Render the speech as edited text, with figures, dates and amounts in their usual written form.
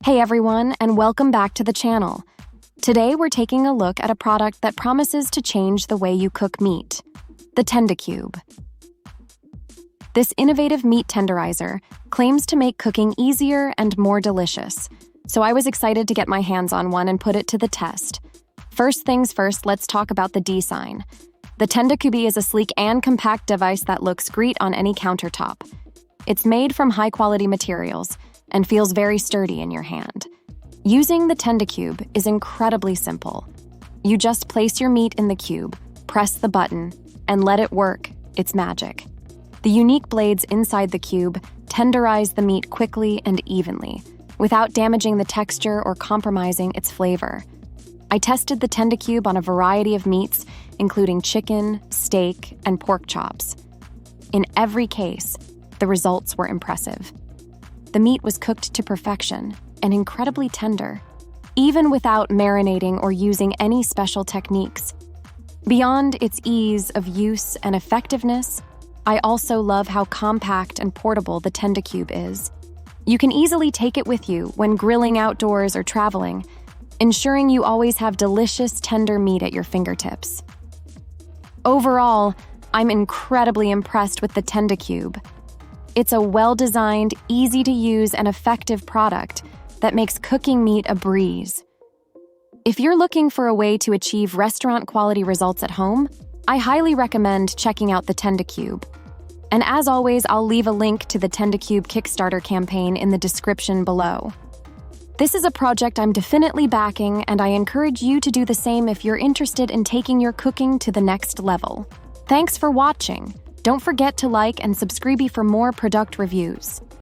Hey everyone, and welcome back to the channel. Today we're taking a look at a product that promises to change the way you cook meat, the Tendicube. This innovative meat tenderizer claims to make cooking easier and more delicious, so I was excited to get my hands on one and put it to the test. First things first, let's talk about the design. The Tendicube is a sleek and compact device that looks great on any countertop. It's made from high-quality materials and feels very sturdy in your hand. Using the Tendicube is incredibly simple. You just place your meat in the cube, press the button, and let it work. It's magic. The unique blades inside the cube tenderize the meat quickly and evenly, without damaging the texture or compromising its flavor. I tested the Tendicube on a variety of meats, including chicken, steak, and pork chops. In every case, the results were impressive. The meat was cooked to perfection and incredibly tender, even without marinating or using any special techniques. Beyond its ease of use and effectiveness, I also love how compact and portable the Tendicube is. You can easily take it with you when grilling outdoors or traveling, ensuring you always have delicious, tender meat at your fingertips. Overall, I'm incredibly impressed with the Tendicube. It's a well-designed, easy-to-use, and effective product that makes cooking meat a breeze. If you're looking for a way to achieve restaurant-quality results at home, I highly recommend checking out the Tendicube. And as always, I'll leave a link to the Tendicube Kickstarter campaign in the description below. This is a project I'm definitely backing, and I encourage you to do the same if you're interested in taking your cooking to the next level. Thanks for watching. Don't forget to like and subscribe for more product reviews.